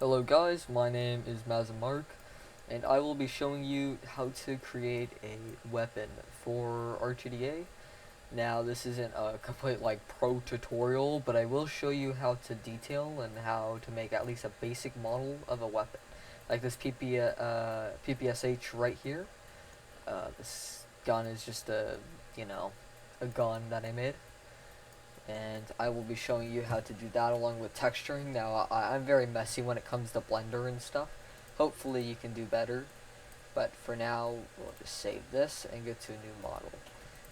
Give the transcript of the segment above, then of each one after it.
Hello guys, my name is Mazamark, and I will be showing you how to create a weapon for R2DA. Now this isn't a complete pro tutorial, but I will show you how to detail and how to make at least a basic model of a weapon. Like this PPSH right here. This gun is just a gun that I made, and I will be showing you how to do that along with texturing. Now I'm very messy when it comes to Blender and stuff. Hopefully you can do better, but for now we'll just save this and get to a new model.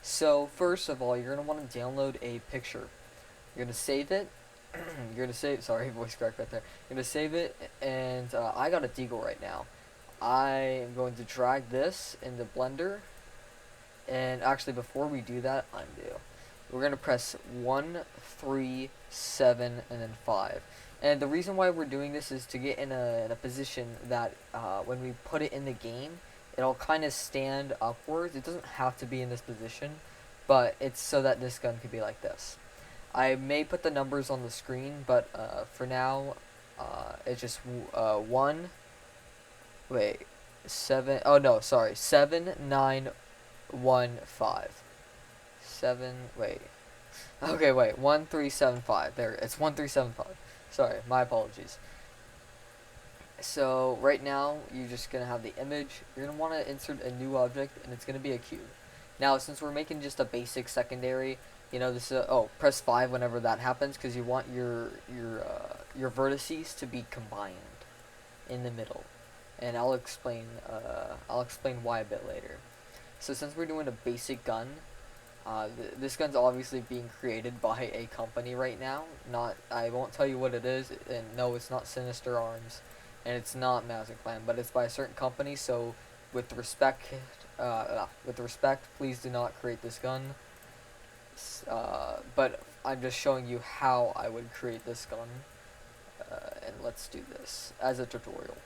So first of all, you're going to want to download a picture. You're going to save it. You're going to save, sorry, voice crack right there. You're going to save it, and I got a deagle right now. I am going to drag this into Blender, and actually before we do that, undo. We're going to press 1, 3, 7, and then 5. And the reason why we're doing this is to get in a position that when we put it in the game, it'll kind of stand upwards. It doesn't have to be in this position, but it's so that this gun could be like this. I may put the numbers on the screen, but for now, it's just 1, wait, 7, oh no, sorry, 7, 9, 1, 5. 7, wait. Okay, wait, 1, 3, 7, 5. There, it's 1, 3, 7, 5. Sorry, my apologies. So, right now, you're just going to have the image. You're going to want to insert a new object, and it's going to be a cube. Now, since we're making just a basic secondary, this is press 5 whenever that happens, because you want your vertices to be combined in the middle. And I'll explain why a bit later. So, since we're doing a basic gun, this gun's obviously being created by a company right now. I won't tell you what it is, and no, it's not Sinister Arms, and it's not Mazzaclan, but it's by a certain company. So, with respect, please do not create this gun. But I'm just showing you how I would create this gun, and let's do this as a tutorial.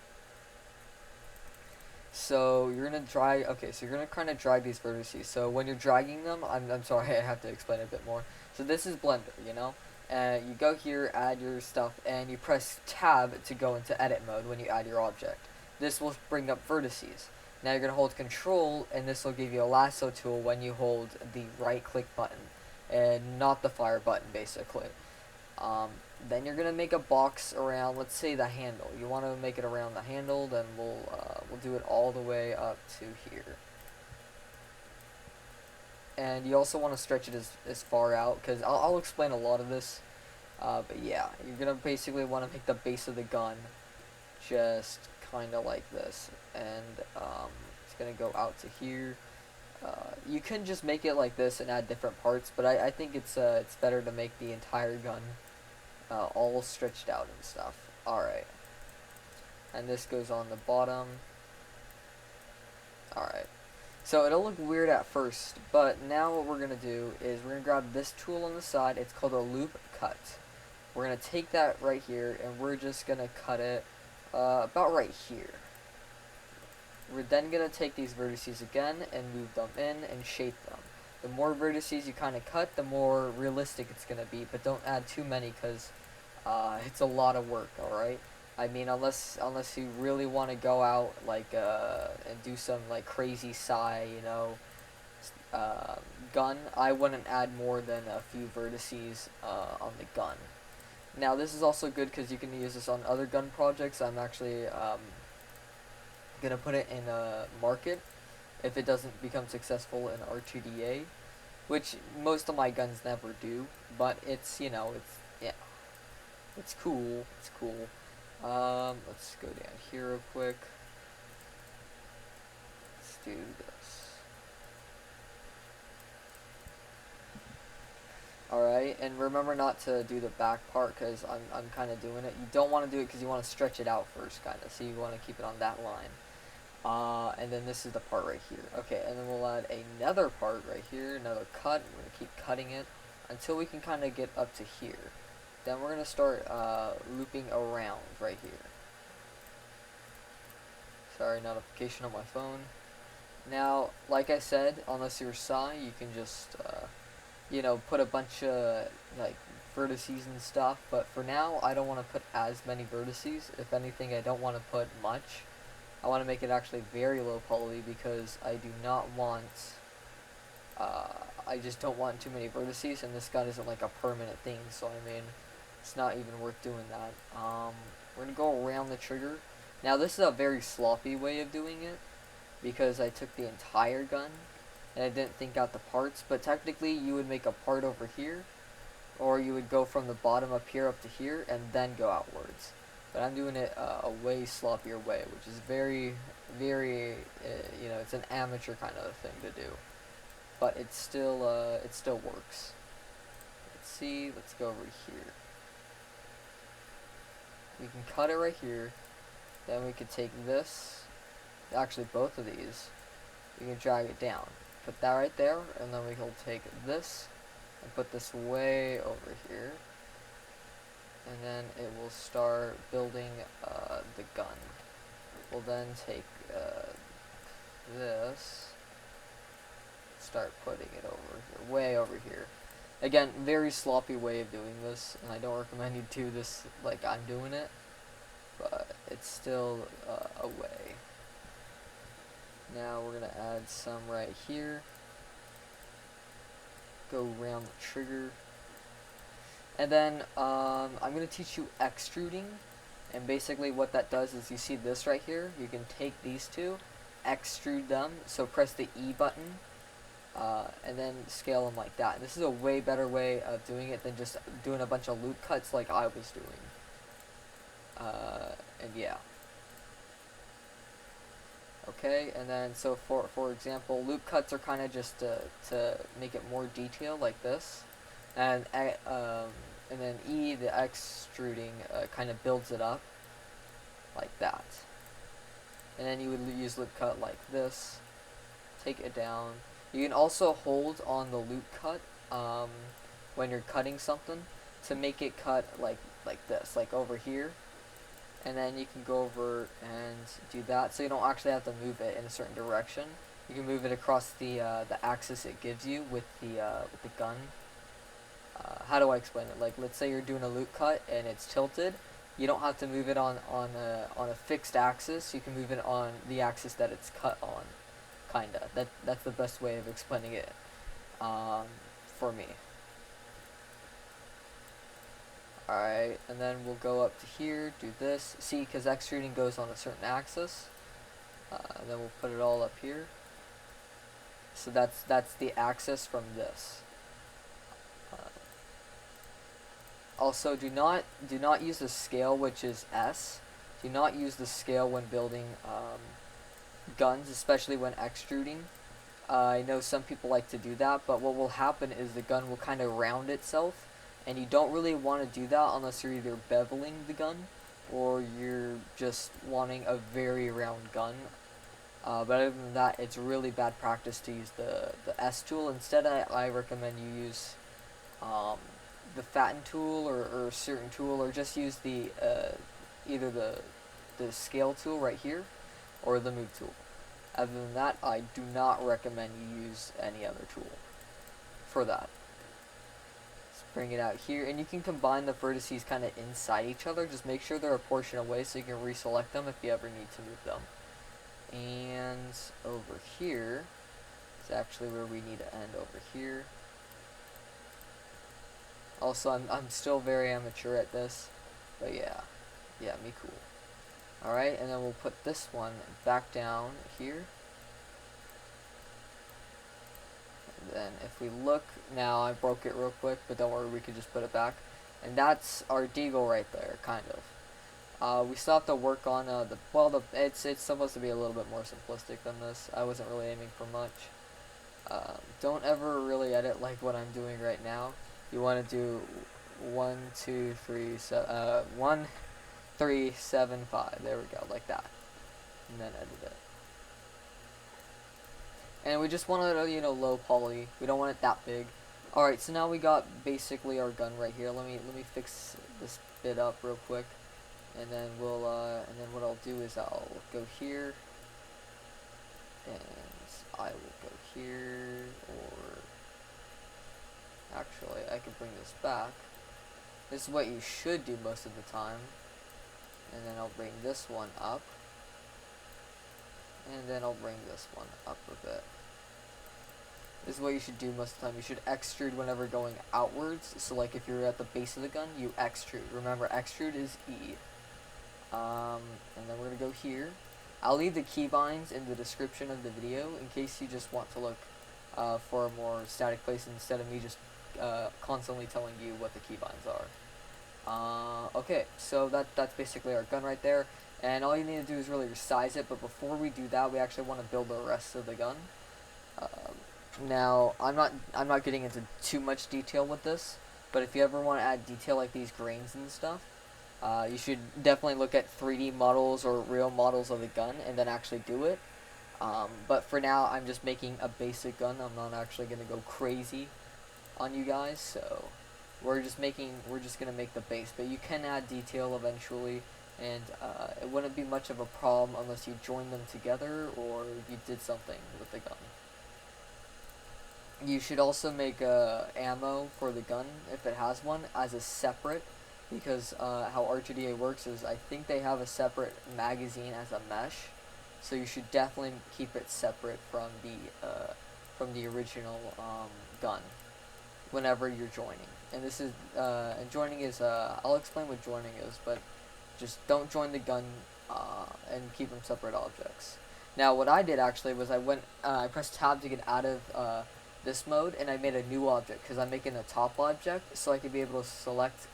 So you're gonna drag. Okay, so you're gonna kind of drag these vertices. So when you're dragging them, I'm sorry, I have to explain a bit more. So this is Blender, and you go here, add your stuff, and you press Tab to go into edit mode when you add your object. This will bring up vertices. Now you're gonna hold Control, and this will give you a lasso tool when you hold the right click button, and not the fire button, basically. Then you're gonna make a box around, let's say, the handle. You want to make it around the handle, then we'll do it all the way up to here. And you also want to stretch it as far out, because I'll explain a lot of this. But yeah, you're gonna basically want to make the base of the gun just kind of like this, and it's gonna go out to here. You can just make it like this and add different parts, but I think it's better to make the entire gun all stretched out and stuff. Alright. And this goes on the bottom. Alright. So it'll look weird at first, but now what we're going to do is we're going to grab this tool on the side. It's called a loop cut. We're going to take that right here, and we're just going to cut it about right here. We're then going to take these vertices again and move them in and shape them. The more vertices you kind of cut, the more realistic it's going to be, but don't add too many, because it's a lot of work, alright? I mean, unless you really want to go out, and do some, crazy gun, I wouldn't add more than a few vertices on the gun. Now, this is also good because you can use this on other gun projects. I'm actually going to put it in a market if it doesn't become successful in R2DA, which most of my guns never do, but it's cool. It's cool. Let's go down here real quick. Let's do this. Alright, and remember not to do the back part, because I'm kind of doing it. You don't want to do it because you want to stretch it out first, kind of, so you want to keep it on that line. And then this is the part right here. Okay, and then we'll add another part right here, another cut. We're going to keep cutting it until we can kind of get up to here. Then we're going to start looping around right here. Sorry, notification on my phone. Now, like I said, unless you're Psy, you can just, put a bunch of, vertices and stuff, but for now I don't want to put as many vertices. If anything, I don't want to put much. I want to make it actually very low poly because I do not want, I just don't want too many vertices, and this gun isn't like a permanent thing, so I mean, it's not even worth doing that. We're going to go around the trigger. Now this is a very sloppy way of doing it, because I took the entire gun, and I didn't think out the parts, but technically you would make a part over here, or you would go from the bottom up here up to here, and then go outwards. But I'm doing it a way sloppier way, which is very, very, you know, it's an amateur kind of thing to do. But it still works. Let's see, let's go over here. We can cut it right here. Then we could take this, actually both of these, we can drag it down. Put that right there, and then we can take this and put this way over here. And then it will start building the gun. We'll then take this, start putting it over here, way over here. Again, very sloppy way of doing this, and I don't recommend you do this like I'm doing it, but it's still a way. Now we're gonna add some right here. Go around the trigger. And then I'm going to teach you extruding, and basically what that does is, you see this right here, you can take these two, extrude them, so press the E button, and then scale them like that. This is a way better way of doing it than just doing a bunch of loop cuts like I was doing. And yeah. Okay, and then so for example, loop cuts are kind of just to make it more detailed like this. And then E, the extruding, kind of builds it up like that. And then you would use loop cut like this, take it down. You can also hold on the loop cut when you're cutting something to make it cut like this, like over here. And then you can go over and do that, so you don't actually have to move it in a certain direction. You can move it across the axis it gives you with the gun. How do I explain it? Like, let's say you're doing a loop cut and it's tilted. You don't have to move it on a fixed axis. You can move it on the axis that it's cut on, kinda. That's the best way of explaining it for me. Alright, and then we'll go up to here, do this. See, because extruding goes on a certain axis. And then we'll put it all up here. So that's the axis from this. Also, do not use the scale, which is S. Do not use the scale when building guns, especially when extruding. I know some people like to do that, but what will happen is the gun will kind of round itself, and you don't really want to do that unless you're either beveling the gun or you're just wanting a very round gun. But other than that, it's really bad practice to use the S tool. Instead, I recommend you use the fatten tool or a certain tool, or just use the either the scale tool right here or the move tool. Other than that, I do not recommend you use any other tool for that. Let's bring it out here, and you can combine the vertices kind of inside each other. Just make sure they're a portion away so you can reselect them if you ever need to move them. And over here is actually where we need to end, over here. Also, I'm still very amateur at this, but yeah, me cool. Alright, and then we'll put this one back down here. And then if we look, now I broke it real quick, but don't worry, we could just put it back. And that's our deagle right there, kind of. We still have to work on it's supposed to be a little bit more simplistic than this. I wasn't really aiming for much. Don't ever really edit like what I'm doing right now. You want to do 1, 2, 3, 1, 3, 7, 5. There we go, like that. And then edit it. And we just want it, you know, low poly. We don't want it that big. Alright, so now we got basically our gun right here. Let me fix this bit up real quick. And then we'll and then what I'll do is I'll go here, and I will go here, or actually I could bring this back This is what you should do most of the time. And then I'll bring this one up. And then I'll bring this one up a bit. This is what you should do most of the time. You should extrude whenever going outwards. So like if you're at the base of the gun, you extrude. Remember, extrude is E. And then we're going to go here. I'll leave the keybinds in the description of the video in case you just want to look for a more static place instead of me just constantly telling you what the keybinds are. Okay, so that's basically our gun right there. And all you need to do is really resize it, but before we do that, we actually want to build the rest of the gun. Now, I'm not getting into too much detail with this, but if you ever want to add detail like these grains and stuff, you should definitely look at 3D models or real models of the gun and then actually do it. But for now, I'm just making a basic gun. I'm not actually going to go crazy on you guys, so we're just going to make the base, but you can add detail eventually, and it wouldn't be much of a problem unless you joined them together or you did something with the gun. You should also make ammo for the gun, if it has one, as a separate, because how R2DA works is I think they have a separate magazine as a mesh, so you should definitely keep it separate from the original gun whenever you're joining. And this is and joining is I'll explain what joining is, but just don't join the gun and keep them separate objects. Now what I did actually was I pressed tab to get out of this mode, and I made a new object because I'm making a top object so I could be able to select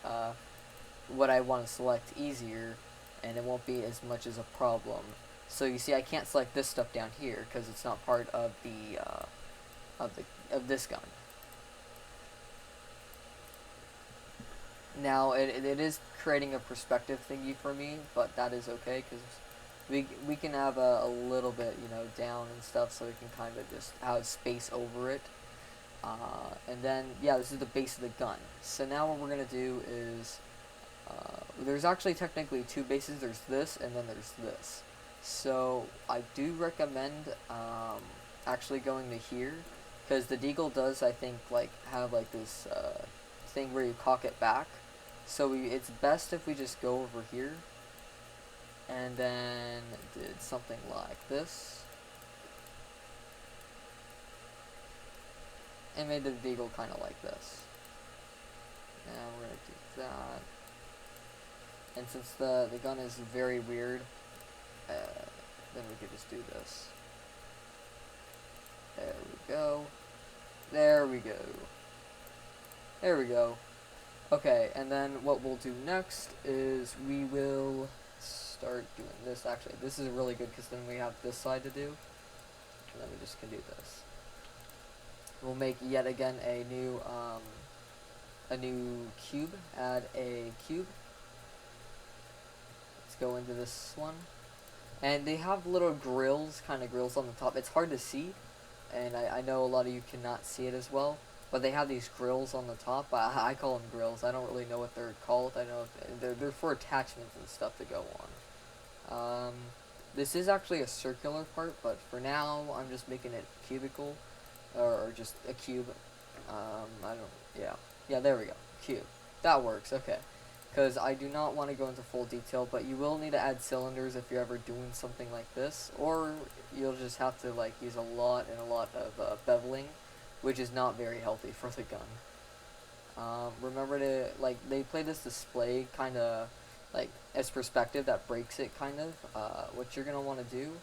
what I want to select easier, and it won't be as much as a problem. So you see, I can't select this stuff down here because it's not part of this gun. Now it is creating a perspective thingy for me, but that is okay because we can have a little bit, you know, down and stuff, so we can kind of just have space over it. And then, yeah, this is the base of the gun. So now what we're going to do is, there's actually technically two bases. There's this, and then there's this. So I do recommend actually going to here, because the deagle does, I think, like have like this thing where you cock it back. So it's best if we just go over here, and then did something like this. And made the deagle kind of like this. Now we're going to do that. And since the gun is very weird, then we could just do this. There we go. There we go. There we go. Okay, and then what we'll do next is we will start doing this. Actually, this is really good because then we have this side to do. And then we just can do this. We'll make yet again a new cube. Add a cube. Let's go into this one. And they have little grills, kind of grills on the top. It's hard to see, and I know a lot of you cannot see it as well. But they have these grills on the top. I call them grills. I don't really know what they're called. I know they're for attachments and stuff to go on. This is actually a circular part, but for now I'm just making it cubical. Or just a cube. Yeah, there we go. Cube. That works, okay. Because I do not want to go into full detail, but you will need to add cylinders if you're ever doing something like this, or you'll just have to like use a lot of beveling, which is not very healthy for the gun. Remember to, like, they play this display kind of like as perspective that breaks it kind of. What you're going to want to do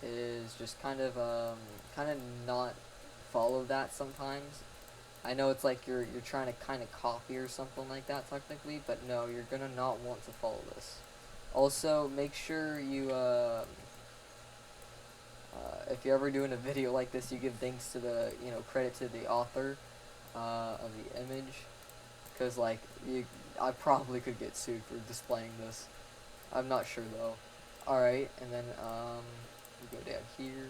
is just kind of not follow that sometimes. I know it's like you're trying to kind of copy or something like that technically, but no, you're gonna not want to follow this. Also, make sure you if you're ever doing a video like this, you give thanks to the credit to the author of the image, because like I probably could get sued for displaying this. I'm not sure though. All right, and then we go down here.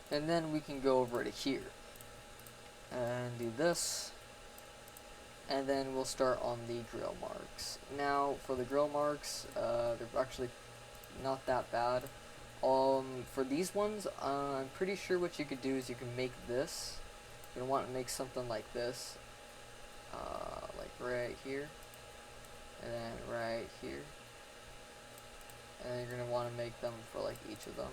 And then we can go over to here and do this, and then we'll start on the grill marks. Now for the grill marks, they're actually not that bad. For these ones, I'm pretty sure what you could do is you can make this. You're gonna want to make something like this, like right here, and then right here, and then you're gonna want to make them for like each of them.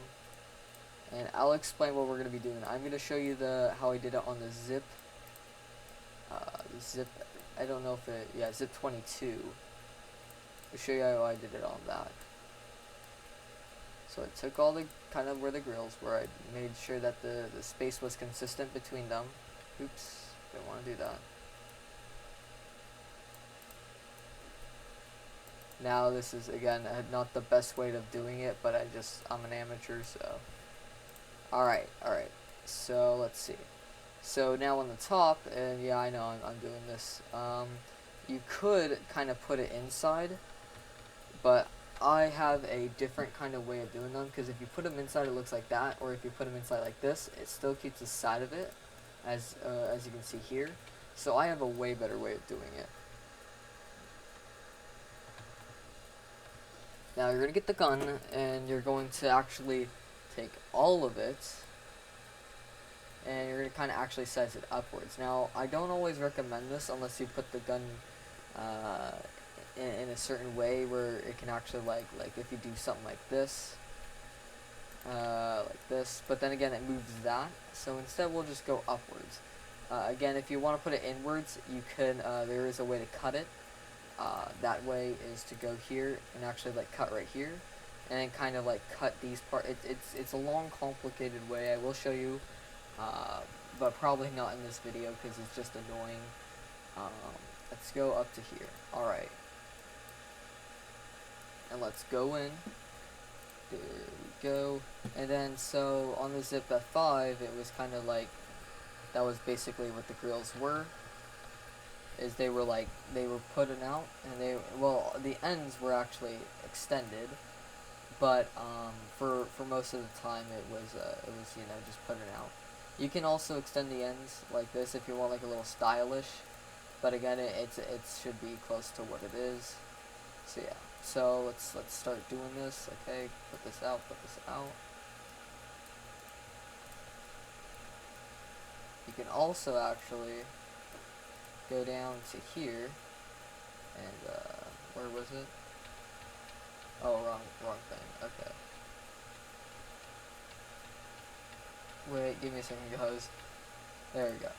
And I'll explain what we're gonna be doing. I'm gonna show you how I did it on the zip. Zip. I don't know if it. Yeah, zip 22. I'll show you how I did it on that. So I took all the kind of where the grills were. I made sure that the space was consistent between them. Oops, didn't want to do that. Now this is again not the best way of doing it, but I'm an amateur, so. Alright. So let's see. So now on the top, and yeah, I know I'm doing this. You could kind of put it inside, but I have a different kind of way of doing them, because if you put them inside it looks like that, or if you put them inside like this, it still keeps the side of it, as you can see here. So I have a way better way of doing it. Now you're going to get the gun, and you're going to actually take all of it, and you're going to kind of actually size it upwards. Now, I don't always recommend this unless you put the gun in a certain way where it can actually, like if you do something like this, but then again it moves that, so instead we'll just go upwards. Again, if you want to put it inwards, you can, there is a way to cut it. That way is to go here and actually like cut right here, and then kind of like cut these parts. It's a long, complicated way. I will show you, but probably not in this video because it's just annoying. Let's go up to here. Alright. And let's go in. There we go. And then, so on the zip F5, it was kind of like, that was basically what the grills were. Is they were putting out, and the ends were actually extended, but for most of the time it was just putting out. You can also extend the ends like this if you want like a little stylish, but again it should be close to what it is. So yeah, so let's start doing this. Okay, put this out. You can also actually go down to here, and where was it? Oh, wrong thing. Okay. Wait, give me a second, guys. There we go.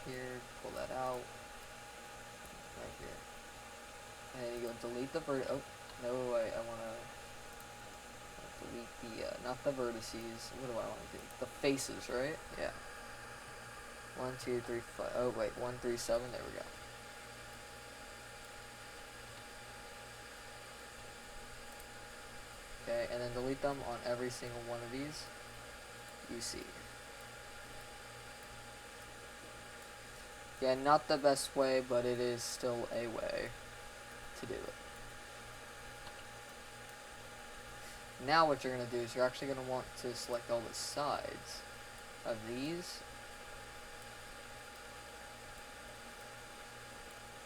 Here, pull that out. Right here. And then you go delete the oh, no, wait, I wanna delete the, not the vertices. What do I wanna do? The faces, right? Yeah. 1, 2, 3, 5. Oh wait, 1, 3, 7. There we go. Okay, and then delete them on every single one of these you see. Yeah, not the best way, but it is still a way to do it. Now what you're going to do is you're actually going to want to select all the sides of these.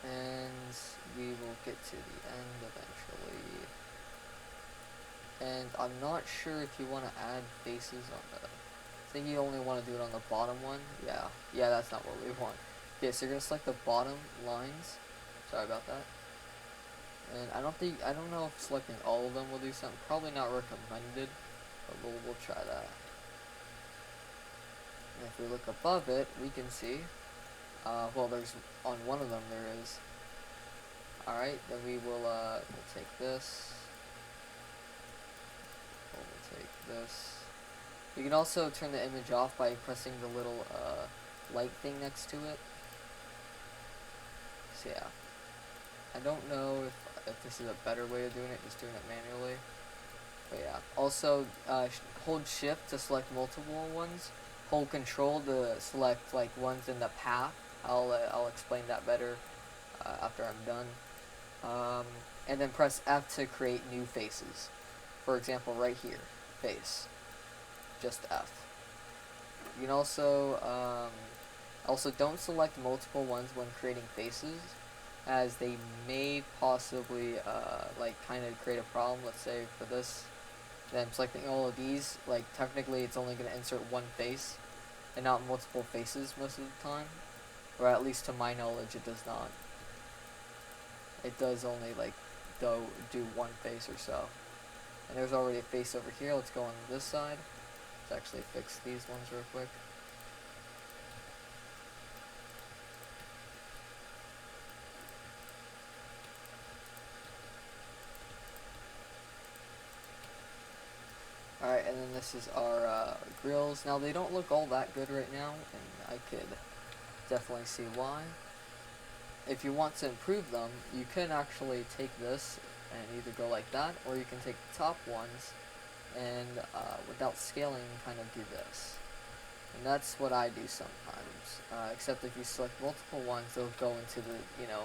And we will get to the end eventually. And I'm not sure if you want to add faces on the... I think you only want to do it on the bottom one. Yeah, that's not what we want. Okay, so you're going to select the bottom lines. Sorry about that. And I don't know if selecting all of them will do something. Probably not recommended, but we'll try that. And if we look above it, we can see, well, there's, on one of them there is. Alright, then we'll take this. We'll take this. You can also turn the image off by pressing the little light thing next to it. So yeah. I don't know if this is a better way of doing it, just doing it manually. But yeah. Also, hold shift to select multiple ones. Hold control to select like ones in the path. I'll explain that better after I'm done. And then press F to create new faces. For example, right here, face. Just F. You can also don't select multiple ones when creating faces. as they may possibly like kind of create a problem. Let's say for this, then I'm selecting all of these. Like technically, it's only going to insert one face, and not multiple faces most of the time, or at least to my knowledge, it does not. It does only like do one face or so. And there's already a face over here. Let's go on this side. Let's actually fix these ones real quick. Alright, and then this is our grills. Now, they don't look all that good right now, and I could definitely see why. If you want to improve them, you can actually take this and either go like that, or you can take the top ones and without scaling, kind of do this. And that's what I do sometimes, except if you select multiple ones, they'll go into the, you know,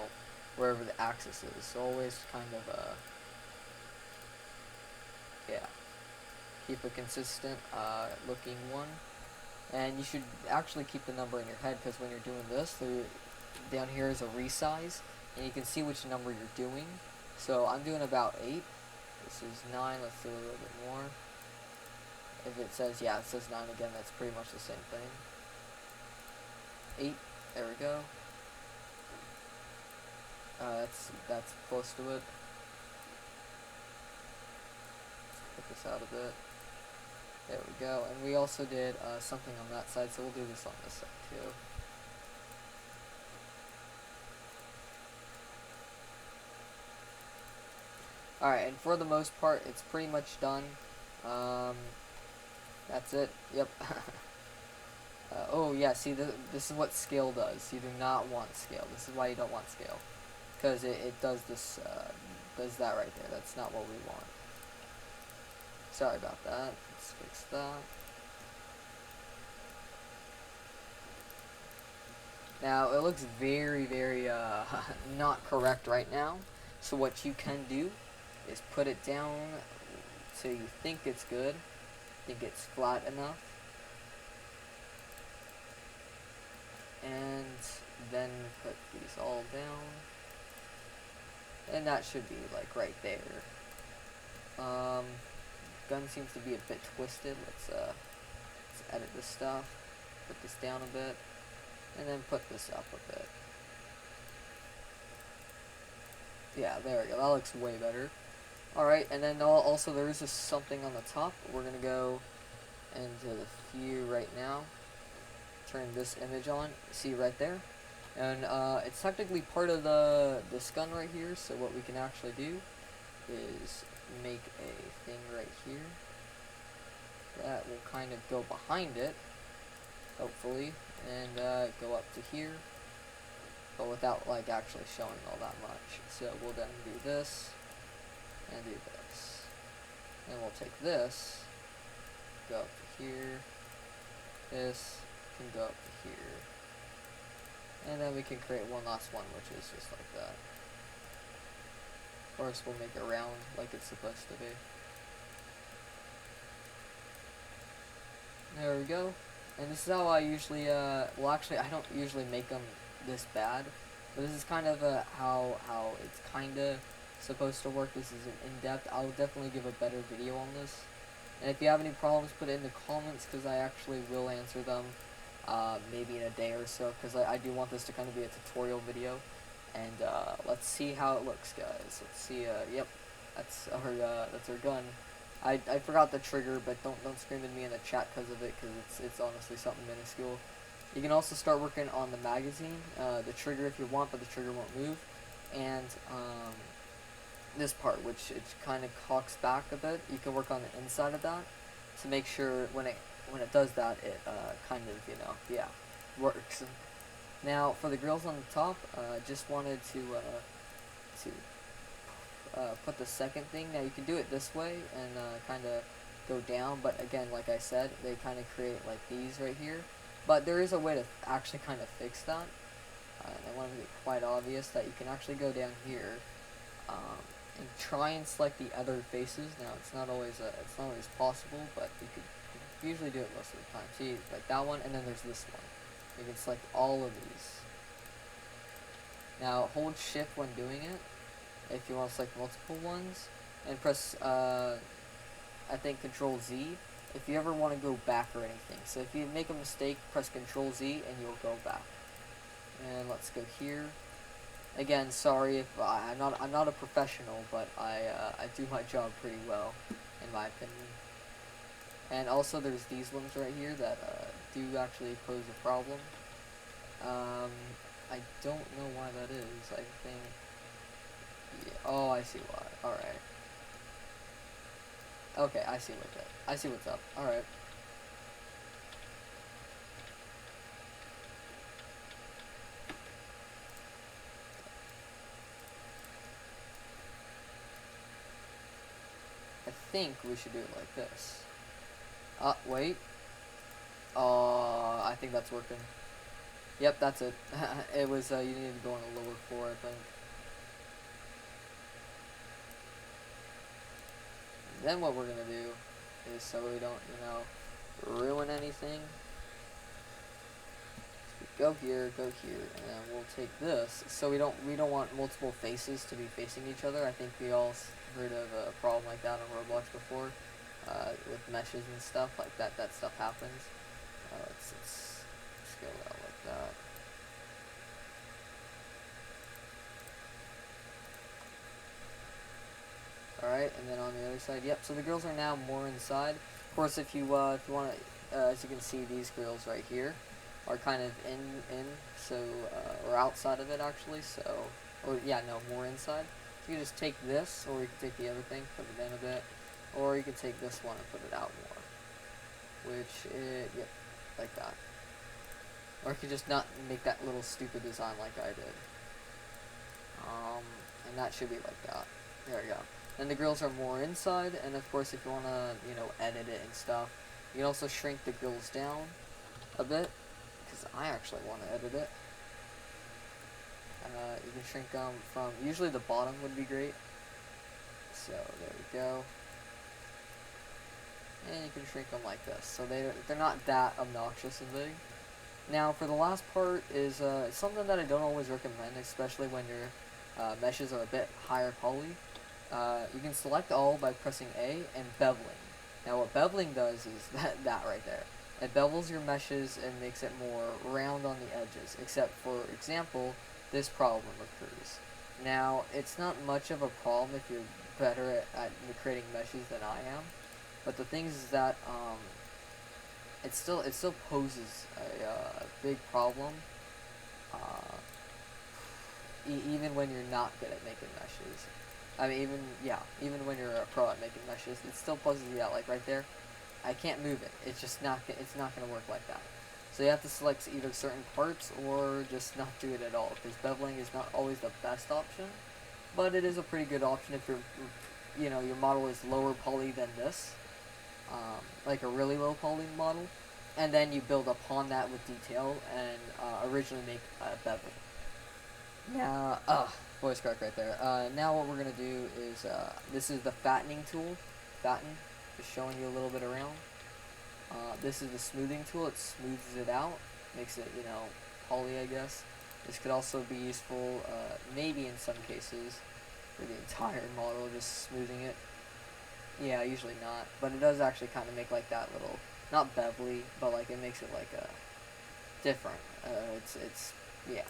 wherever the axis is. So always kind of, yeah, keep a consistent looking one. And you should actually keep the number in your head, because when you're doing this, down here is a resize, and you can see which number you're doing. So I'm doing about 8. This is 9. Let's do a little bit more. If it says, yeah, it says 9 again, that's pretty much the same thing. 8. There we go. That's close to it. Let's put this out a bit. There we go. And we also did something on that side, so we'll do this on this side too. Alright, and for the most part, it's pretty much done. That's it. Yep. Oh, yeah, see, this is what scale does. You do not want scale. This is why you don't want scale. Because it does this, does that right there. That's not what we want. Sorry about that. Let's fix that. Now, it looks very, very, not correct right now. So what you can do is put it down so you think it's good. Think it's flat enough. And then put these all down. And that should be, like, right there. Gun seems to be a bit twisted. Let's edit this stuff. Put this down a bit. And then put this up a bit. Yeah, there we go. That looks way better. Alright, and then also there is this something on the top. We're going to go into the view right now. Turn this image on. See right there? And it's technically part of this gun right here. So what we can actually do is make a thing right here. That will kind of go behind it. Hopefully. And go up to here. But without like actually showing all that much. So we'll then do this. And do this. And we'll take this, go up to here, this can go up to here, and then we can create one last one, which is just like that. Of course, we'll make it round like it's supposed to be. There we go. And this is how I usually, well actually I don't usually make them this bad, but this is kind of how it's kind of supposed to work. This is an in-depth. I'll definitely give a better video on this, and if you have any problems, put it in the comments, because I actually will answer them maybe in a day or so, because I do want this to kind of be a tutorial video. And let's see how it looks, guys. Let's see. Yep, that's our gun. I forgot the trigger, but don't scream at me in the chat because of it, because it's honestly something minuscule. You can also start working on the magazine, the trigger if you want, but the trigger won't move, and this part, which it kind of cocks back a bit. You can work on the inside of that to make sure when it does that, it kind of, you know, yeah, works. Now for the grills on the top, just wanted to put the second thing. Now you can do it this way and kind of go down, but again, like I said, they kind of create like these right here. But there is a way to actually kind of fix that. And I want to make it quite obvious that you can actually go down here. And try and select the other faces. Now it's not always possible, but you could usually do it most of the time. See, like that one, and then there's this one. You can select all of these. Now hold shift when doing it if you want to select multiple ones, and press I think Control Z if you ever want to go back or anything. So if you make a mistake, press Control Z and you'll go back. And let's go here. Again, sorry if I'm not a professional, but I do my job pretty well, in my opinion. And also there's these ones right here that do actually pose a problem. I don't know why that is. I think. Yeah, oh, I see why. All right. Okay, I see what that. I see what's up. All right. I think we should do it like this. Wait. I think that's working. Yep, that's it. It was, you needed to go on a lower floor, I think. Then what we're gonna do is, so we don't, ruin anything, go here, and then we'll take this. So we don't want multiple faces to be facing each other. I think we all heard of a problem like that on Roblox before, with meshes and stuff like that. That stuff happens. Let's go out like that. Alright, and then on the other side, yep, so the grills are now more inside. Of course, if you want to, as you can see, these grills right here are kind of so, or outside of it actually, so, or yeah, no, more inside. So you can just take this, or you can take the other thing, put it in a bit, or you can take this one and put it out more, yep, like that. Or you could just not make that little stupid design like I did. And that should be like that. There we go. Then the grills are more inside, and of course if you want to, edit it and stuff, you can also shrink the grills down a bit, because I actually want to edit it. You can shrink them from, usually the bottom would be great. So there we go. And you can shrink them like this, so they're not that obnoxious and big. Now for the last part is something that I don't always recommend, especially when your meshes are a bit higher poly. You can select all by pressing A and beveling. Now what beveling does is that right there. It bevels your meshes and makes it more round on the edges, except for example, this problem occurs. Now it's not much of a problem if you're better at creating meshes than I am, but the thing is that it still poses a big problem, even when you're not good at making meshes. I mean, even when you're a pro at making meshes, it still poses that, like right there. I can't move it. It's just not. It's not going to work like that. So you have to select either certain parts or just not do it at all. Because beveling is not always the best option, but it is a pretty good option if your model is lower poly than this, like a really low poly model, and then you build upon that with detail and originally make beveling. Now, voice crack right there. Now what we're going to do is, this is the fattening tool. Fatten, just showing you a little bit around. This is the smoothing tool. It smooths it out, makes it, poly, I guess. This could also be useful, maybe in some cases, for the entire model, just smoothing it. Yeah, usually not, but it does actually kind of make like that little, not bevelly, but like it makes it like different. Yeah.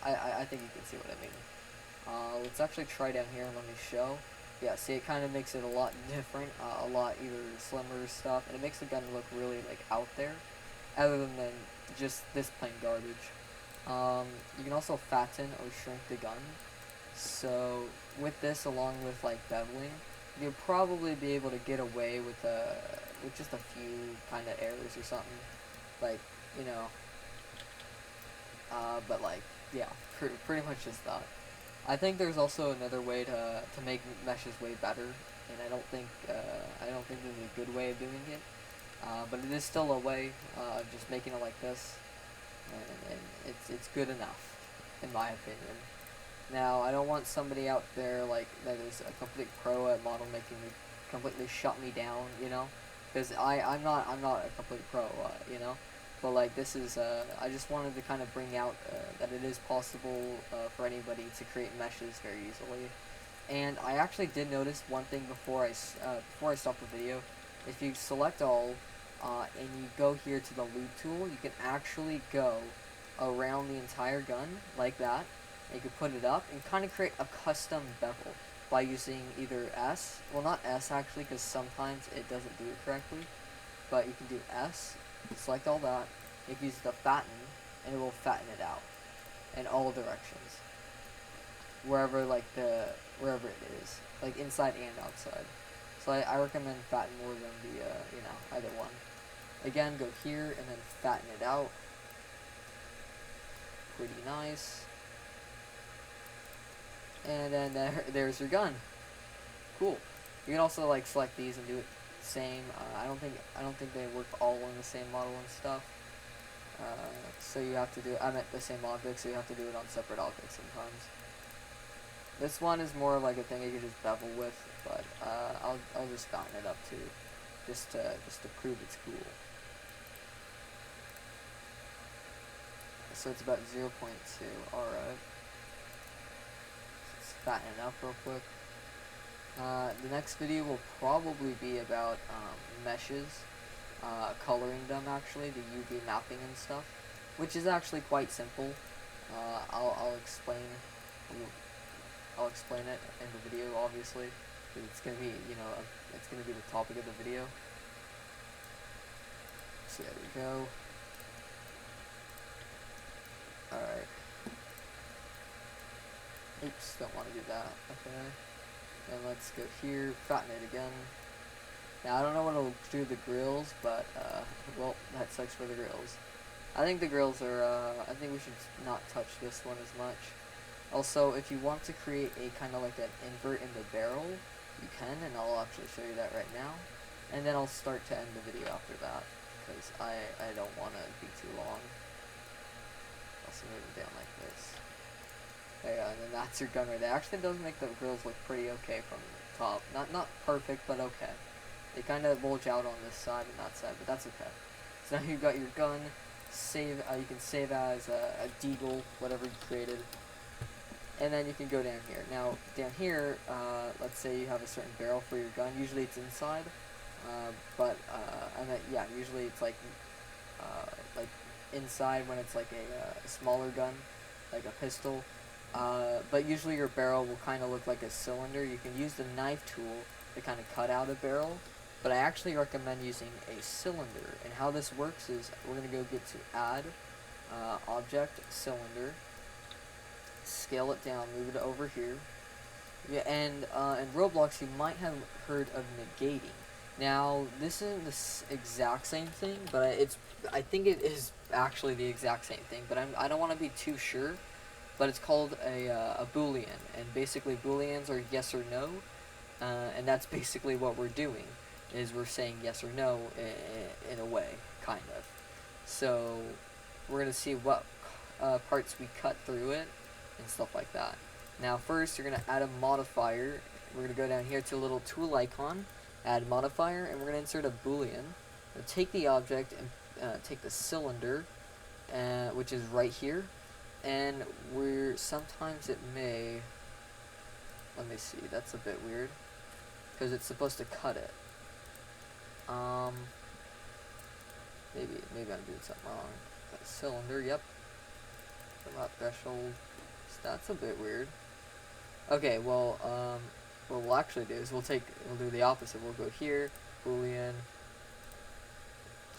I think you can see what I mean. Let's actually try down here and let me show. Yeah, see, it kind of makes it a lot different, a lot either slimmer stuff, and it makes the gun look really like out there, other than just this plain garbage. You can also fatten or shrink the gun. So with this, along with like beveling, you'll probably be able to get away with just a few kind of errors or something, like but like yeah, pretty much just that. I think there's also another way to make meshes way better, and I don't think there's a good way of doing it, but it is still a way of just making it like this, and it's good enough, in my opinion. Now I don't want somebody out there like that is a complete pro at model making to completely shut me down, because I'm not a complete pro, But like this is, I just wanted to kind of bring out that it is possible for anybody to create meshes very easily. And I actually did notice one thing before I stopped the video. If you select all and you go here to the loop tool, you can actually go around the entire gun like that. And you can put it up and kind of create a custom bevel by using either S, well not S actually, because sometimes it doesn't do it correctly, but you can do S, select all that, you can use the fatten, and it will fatten it out in all directions, wherever wherever it is, like inside and outside. So I recommend fatten more than the either one. Again, go here and then fatten it out. Pretty nice. And then there's your gun. Cool. You can also like select these and do it same. I don't think they work all in the same model and stuff. So you have to do. I meant the same object, so you have to do it on separate objects sometimes. This one is more like a thing you can just bevel with, but I'll just fatten it up too, just to prove it's cool. So it's about 0.2. All right. Let's fatten it up real quick. The next video will probably be about meshes, coloring them actually, the UV mapping and stuff, which is actually quite simple. I'll explain it in the video, obviously, because it's gonna be, it's gonna be the topic of the video. So there we go. All right. Oops, don't want to do that. Okay. And let's go here, fatten it again. Now I don't know what it'll do to the grills, but well, that sucks for the grills. I think the grills are. I think we should not touch this one as much. Also, if you want to create a kind of like an invert in the barrel, you can, and I'll actually show you that right now. And then I'll start to end the video after that, because I don't want to be too long. Also move it down like this. There you go, and then that's your gun right there. Actually, it does make the grills look pretty okay from the top. Not perfect, but okay. They kind of bulge out on this side and that side, but that's okay. So now you've got your gun. Save. You can save as a deagle, whatever you created. And then you can go down here. Now, down here, let's say you have a certain barrel for your gun. Usually it's inside, yeah, usually it's like inside when it's like a smaller gun, like a pistol. But usually your barrel will kind of look like a cylinder. You can use the knife tool to kind of cut out a barrel, but I actually recommend using a cylinder. And how this works is we're going to go get to add, object, cylinder, scale it down, move it over here. Yeah, and in Roblox you might have heard of negating. Now this isn't the exact same thing, but I think it is actually the exact same thing. But I don't want to be too sure. But it's called a boolean, and basically booleans are yes or no, and that's basically what we're doing, is we're saying yes or no in a way, kind of. So we're gonna see what parts we cut through it and stuff like that. Now first you're gonna add a modifier. We're gonna go down here to a little tool icon, add modifier, and we're gonna insert a boolean. We'll take the object and take the cylinder, which is right here. And sometimes it may, let me see, that's a bit weird, because it's supposed to cut it. Maybe I'm doing something wrong. That cylinder, yep. About threshold, that's a bit weird. Okay, well, what we'll actually do is we'll do the opposite. We'll go here, boolean,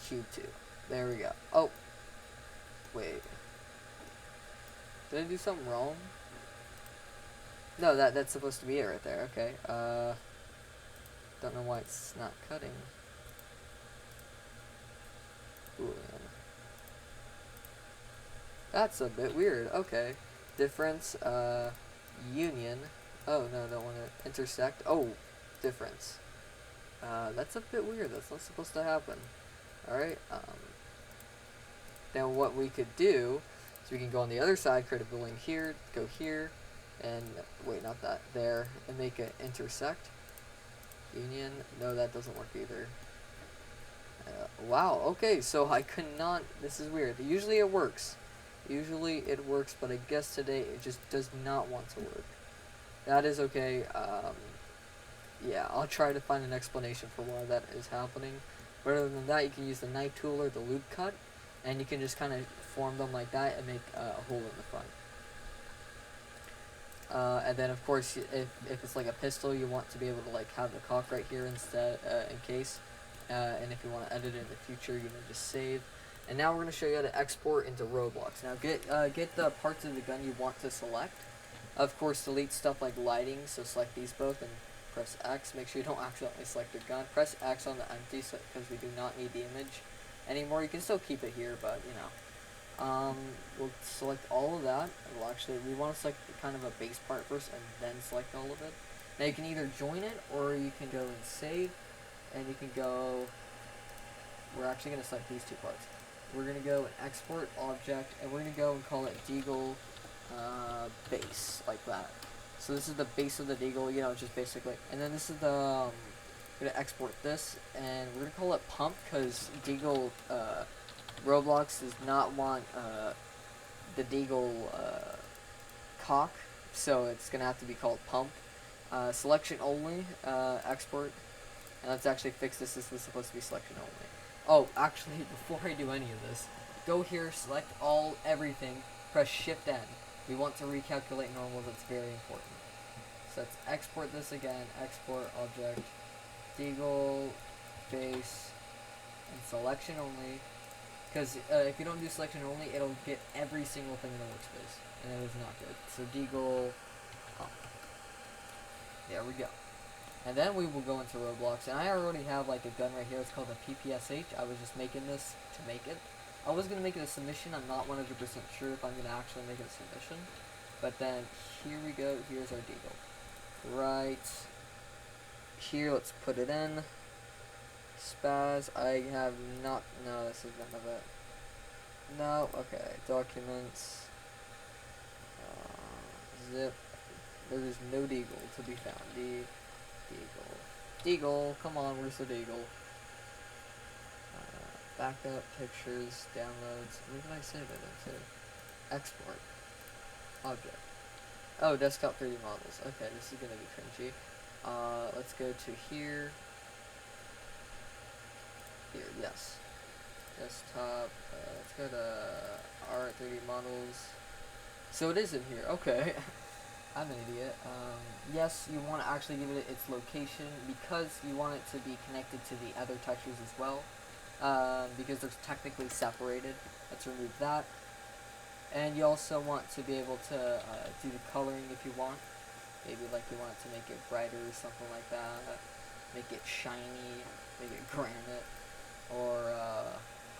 Q2. There we go. Oh, wait. Did I do something wrong? No, that's supposed to be it right there. Okay. Don't know why it's not cutting. Boolean. That's a bit weird. Okay. Difference. Union. Oh no, don't want to intersect. Oh, difference. That's a bit weird. That's not supposed to happen. All right. Then what we could do. So we can go on the other side, create a boolean here, go here, and wait, not that, there, and make it intersect. Union, no, that doesn't work either. Wow, okay, so I could not, this is weird. Usually it works. Usually it works, but I guess today it just does not want to work. That is okay. Yeah, I'll try to find an explanation for why that is happening. But other than that, you can use the knife tool or the loop cut, and you can just kind of form them like that and make a hole in the front. And then of course, if it's like a pistol, you want to be able to like have the cock right here instead, in case. And if you want to edit it in the future, you can just save. And now we're going to show you how to export into Roblox. Now get the parts of the gun you want to select. Of course, delete stuff like lighting, so select these both and press X. Make sure you don't accidentally select your gun. Press X on the empty because we do not need the image anymore. You can still keep it here, but you know. We'll select all of that. Well, actually, we want to select kind of a base part first and then select all of it. Now you can either join it or you can go and save, and you can go, we're actually going to select these two parts. We're going to go and export object, and we're going to go and call it Deagle base, like that. So this is the base of the Deagle, you know, just basically. And then this is the, we're going to export this, and we're going to call it pump, because Deagle, Roblox does not want the Deagle cock, so it's going to have to be called pump. Selection only, export, and let's actually fix this. This is supposed to be selection only. Oh, actually, before I do any of this, go here, select all, everything, press Shift N. We want to recalculate normals, that's very important. So let's export this again, export object, Deagle, base, and selection only. Because if you don't do selection only, it'll get every single thing in the workspace, and it is not good. So Deagle, there we go. And then we will go into Roblox, and I already have like a gun right here. It's called a PPSH. I was just making this to make it. I was gonna make it a submission. I'm not 100% sure if I'm gonna actually make it a submission. But then here we go. Here's our Deagle. Right here, let's put it in. Spaz, I have not, no, this is none of it. No, okay, documents, zip, there is no Deagle to be found. Deagle, come on, where's the Deagle? Backup, pictures, downloads, where did I save it into? Export, object. Oh, desktop 3D models, okay, this is gonna be cringy. Let's go to here. Here, yes. Desktop, let's go to R2DA models. So it is in here, okay. I'm an idiot. Yes, you want to actually give it its location because you want it to be connected to the other textures as well. Because they're technically separated. Let's remove that. And you also want to be able to do the coloring if you want. Maybe like you want it to make it brighter or something like that. Make it shiny, make it granite, or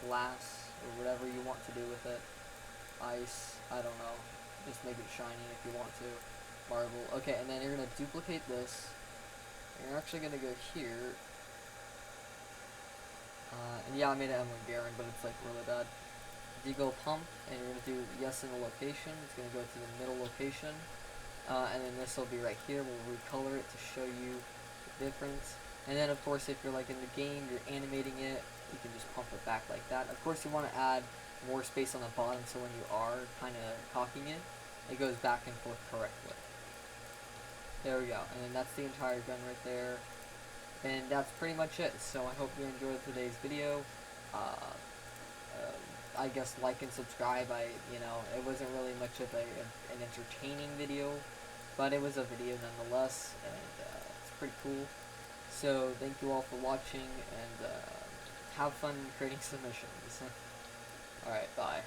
glass, or whatever you want to do with it. Ice, I don't know. Just make it shiny if you want to. Marble. Okay, and then you're going to duplicate this. And you're actually going to go here. And yeah, I made it Emily Garen, but it's like really bad. Deagle pump, and you're going to do yes in the location. It's going to go to the middle location. And then this will be right here. We'll recolor it to show you the difference. And then of course if you're like in the game, you're animating it, you can just pump it back like that. Of course you want to add more space on the bottom so when you are kind of cocking it, it goes back and forth correctly. There we go, and then that's the entire gun right there. And that's pretty much it. So I hope you enjoyed today's video. I guess like and subscribe. It wasn't really much of an entertaining video, but it was a video nonetheless, and it's pretty cool. So thank you all for watching, and have fun creating submissions. Alright, bye.